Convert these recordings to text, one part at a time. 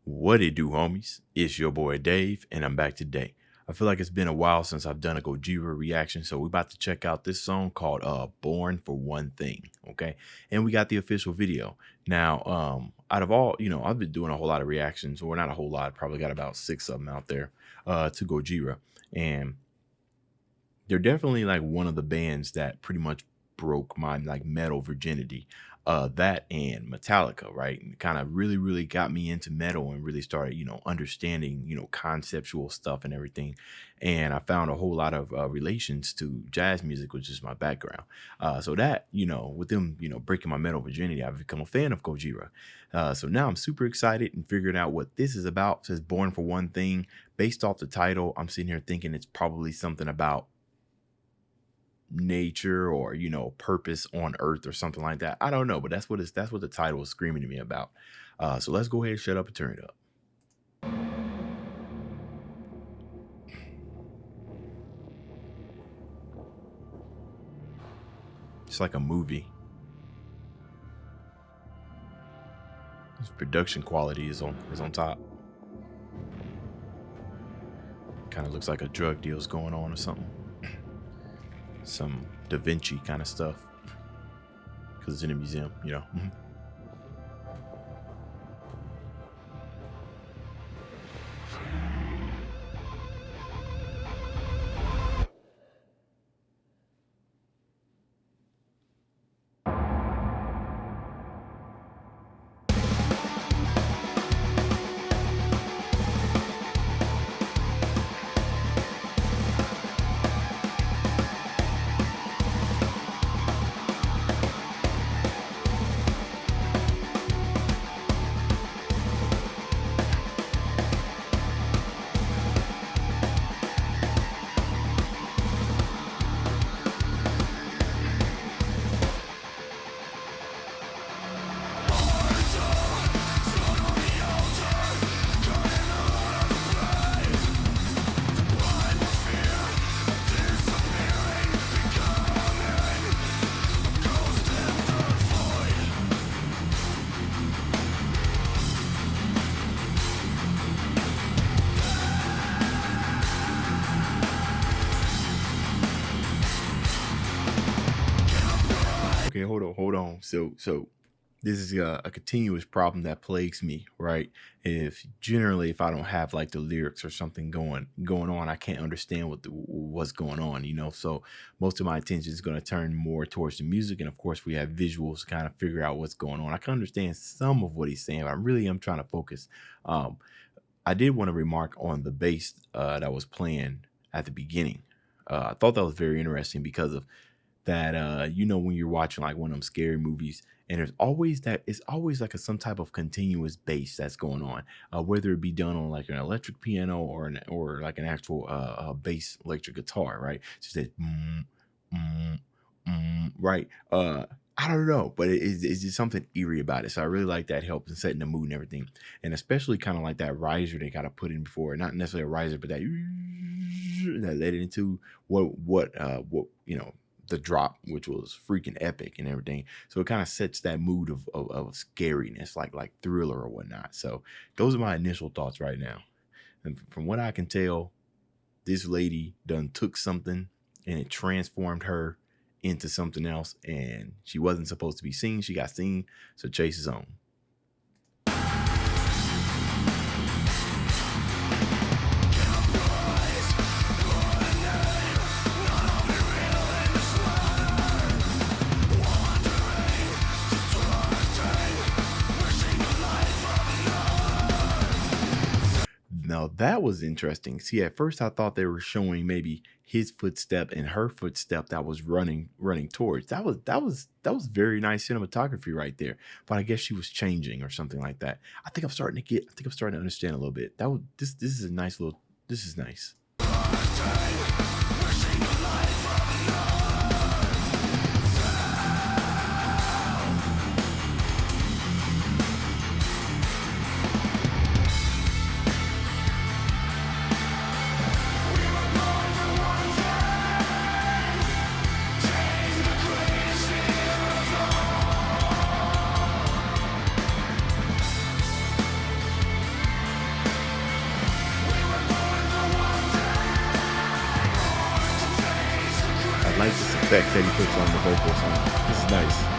What it do, homies? It's your boy Dave, and I'm back today. I feel like it's been a while since I've done a Gojira reaction, so we're about to check out this song called Born for One Thing. Okay. And we got the official video. Now, out of all, I've been doing a whole lot of reactions, or not a whole lot, probably got about 6 of them out there to Gojira. And they're definitely like one of the bands that pretty much broke my like metal virginity. That and Metallica, right? Kind of really got me into metal and really started, understanding, conceptual stuff and everything. And I found a whole lot of relations to jazz music, which is my background. So that, with them, breaking my metal virginity, I've become a fan of Gojira. So now I'm super excited and figuring out what this is about. It says Born for One Thing. Based off the title, I'm sitting here thinking it's probably something about nature or purpose on earth or something like that. I don't know, but that's what the title is screaming to me about. So let's go ahead, shut up, and turn it up. It's like a movie. This production quality is on top. Kind of looks like a drug deal's going on or something. Some Da Vinci kind of stuff, because it's in a museum. Okay, hold on. So this is a continuous problem that plagues me, right? If I don't have like the lyrics or something going on, I can't understand what's going on. So most of my attention is going to turn more towards the music, and of course we have visuals to kind of figure out what's going on. I can understand some of what he's saying, but I really am trying to focus. I did want to remark on the bass that was playing at the beginning. I thought that was very interesting because of that, when you're watching like one of them scary movies, and it's always like some type of continuous bass that's going on, whether it be done on like an electric piano or like an actual bass electric guitar, right? It's just that right. I don't know, but it's just something eerie about it. So I really like that, helps in setting the mood and everything, and especially kind of like that riser they got to put in before, not necessarily a riser, but that led into what the drop, which was freaking epic and everything. So it kind of sets that mood of scariness, like thriller or whatnot. So those are my initial thoughts right now. And from what I can tell, this lady done took something and it transformed her into something else, and she wasn't supposed to be seen. She got seen, so chase is on. Now that was interesting. See, at first I thought they were showing maybe his footstep and her footstep that was running towards. That was very nice cinematography right there. But I guess she was changing or something like that. I think I'm starting to understand a little bit. This is a nice little. This is nice. effects that he puts on the vocals. This is nice.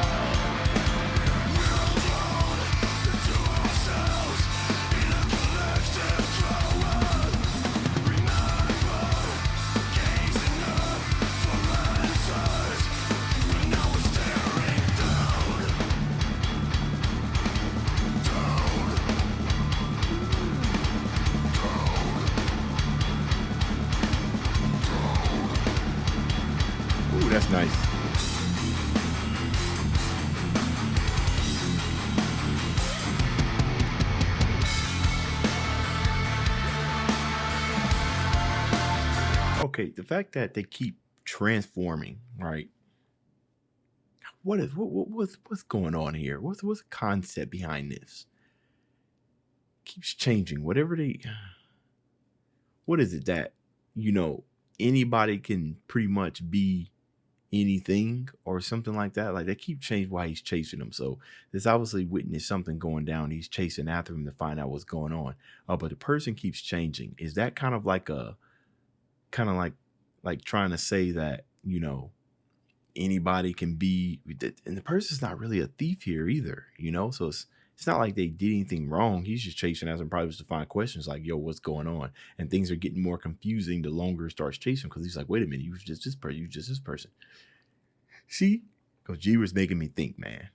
Ooh, that's nice. Okay, the fact that they keep transforming, right? What's going on here? What's the concept behind this? Keeps changing. Whatever they, what is it that you know anybody can pretty much be anything or something like that? Like they keep changing why he's chasing them. So there's obviously witness something going down. He's chasing after him to find out what's going on. But the person keeps changing. Is that kind of like a kind of like trying to say that anybody can be, and the person's not really a thief here either, so it's not like they did anything wrong. He's just chasing after them, probably just to find questions like, yo, what's going on? And things are getting more confusing the longer it starts chasing, because he's like, wait a minute, you was just this person, you was just this person. See, Gojira's making me think, man.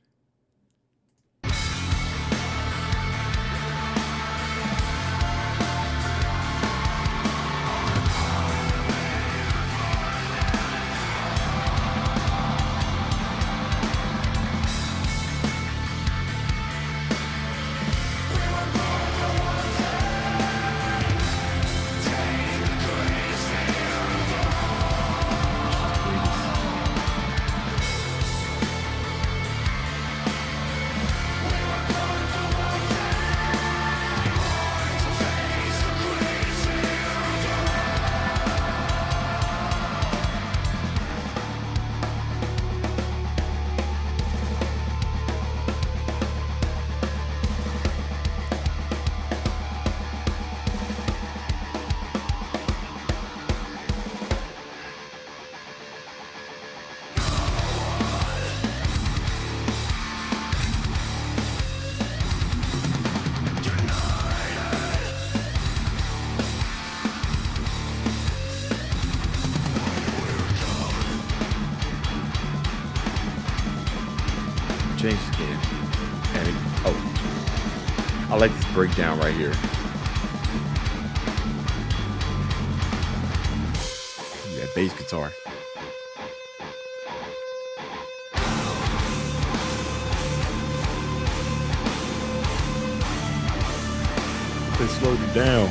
Change the game. I like this breakdown right here. That bass guitar. They slowed it down.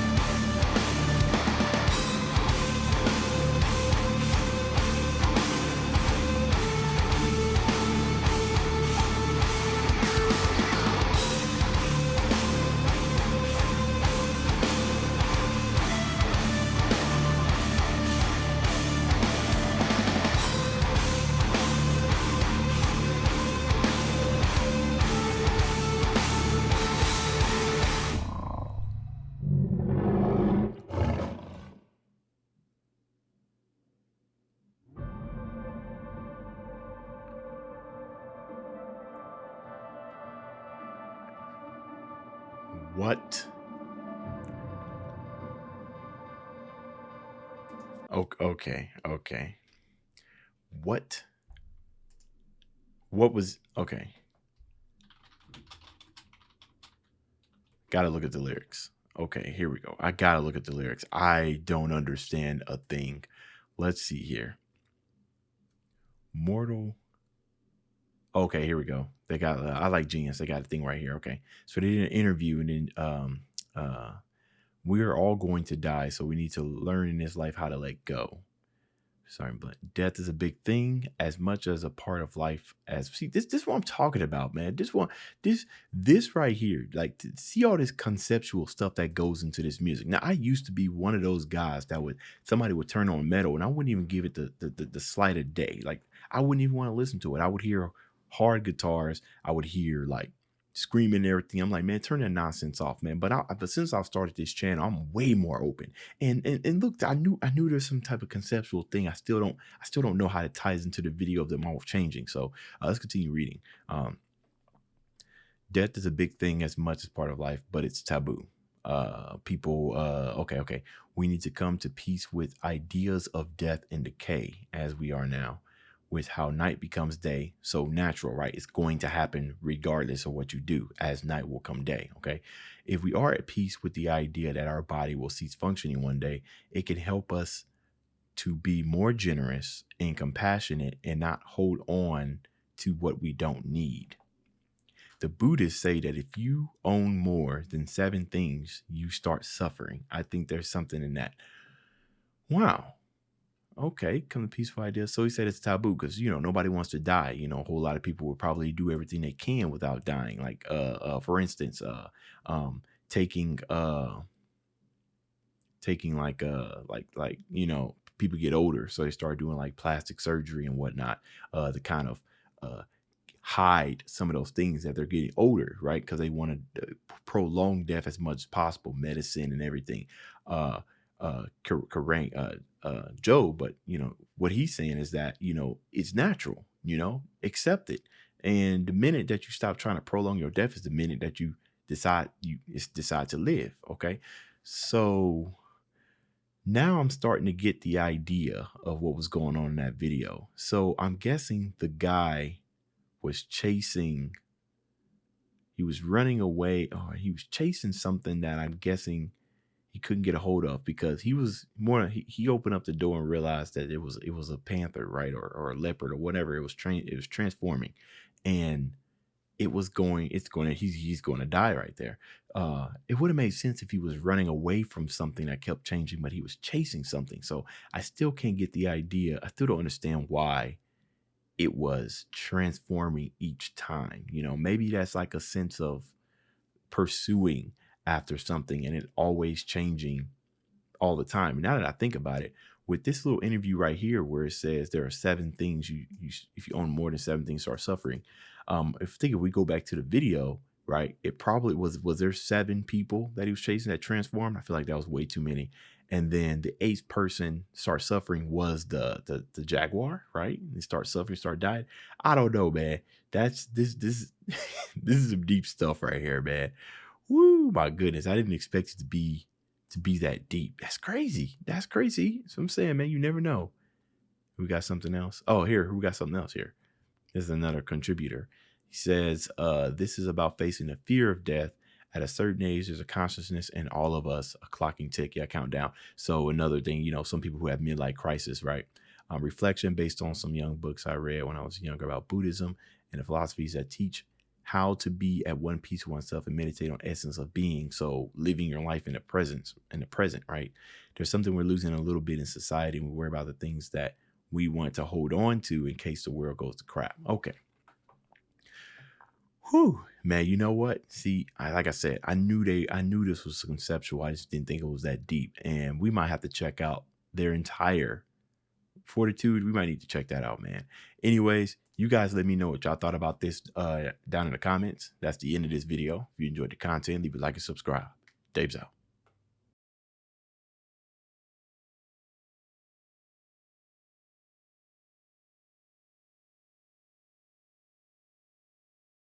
What? Okay. What? What was okay? Gotta look at the lyrics. Okay, here we go. I gotta look at the lyrics. I don't understand a thing. Let's see here. Mortal. Okay, here we go. They got. I like Genius. They got a thing right here. Okay, so they did an interview, and then we are all going to die, so we need to learn in this life how to let go. Sorry, but death is a big thing as much as a part of life. As see, this is what I'm talking about, man. This right here, like to see all this conceptual stuff that goes into this music. Now, I used to be one of those guys that somebody would turn on metal and I wouldn't even give it the slight of day. Like I wouldn't even want to listen to it. I would hear hard guitars. I would hear like screaming and everything. I'm like, man, turn that nonsense off, man. But since I've started this channel, I'm way more open. And look, I knew there's some type of conceptual thing. I still don't know how it ties into the video of them all changing. So let's continue reading. Death is a big thing as much as part of life, but it's taboo. Okay. We need to come to peace with ideas of death and decay as we are now, with how night becomes day. So natural, right? It's going to happen regardless of what you do, as night will come day. Okay. If we are at peace with the idea that our body will cease functioning one day, it can help us to be more generous and compassionate and not hold on to what we don't need. The Buddhists say that if you own more than 7 things, you start suffering. I think there's something in that. Wow. Okay, come to peaceful ideas. So he said it's taboo because, nobody wants to die. A whole lot of people would probably do everything they can without dying. Like, for instance, taking people get older, so they start doing like plastic surgery and whatnot, to kind of hide some of those things that they're getting older, right? Because they want to prolong death as much as possible, medicine and everything. Joe, but what he's saying is that it's natural, accept it. And the minute that you stop trying to prolong your death is the minute that you decide to live. Okay, so now I'm starting to get the idea of what was going on in that video. So I'm guessing the guy was running away, or he was chasing something that I'm guessing he couldn't get a hold of, because he opened up the door and realized that it was a panther, right? Or a leopard or whatever. It was transforming, and he's going to die right there. It would have made sense if he was running away from something that kept changing, but he was chasing something. So I still can't get the idea. I still don't understand why it was transforming each time. Maybe that's like a sense of pursuing after something and it always changing all the time. And now that I think about it, with this little interview right here where it says there are 7 things if you own more than 7 things, start suffering. If we go back to the video, right, it probably was there 7 people that he was chasing that transformed? I feel like that was way too many. And then the 8th person start suffering was the jaguar, right? They start suffering, start dying. I don't know, man. This this is some deep stuff right here, man. Woo, my goodness. I didn't expect it to be that deep. That's crazy. That's crazy. So I'm saying, man, you never know. We got something else. Oh, here, we got something else here. This is another contributor. He says, this is about facing the fear of death. At a certain age, there's a consciousness in all of us, a clocking tick. Yeah, countdown. So another thing, some people who have midlife crisis, right? Reflection based on some young books I read when I was younger about Buddhism and the philosophies that teach how to be at one piece with oneself and meditate on essence of being. So living your life in the present, right? There's something we're losing a little bit in society, and we worry about the things that we want to hold on to in case the world goes to crap. Okay. Whew, man, you know what? See, like I said, I knew this was conceptual. I just didn't think it was that deep. And we might have to check out their entire Fortitude. We might need to check that out, man. Anyways, you guys let me know what y'all thought about this down in the comments. That's the end of this video. If you enjoyed the content, leave a like and subscribe. Dave's out.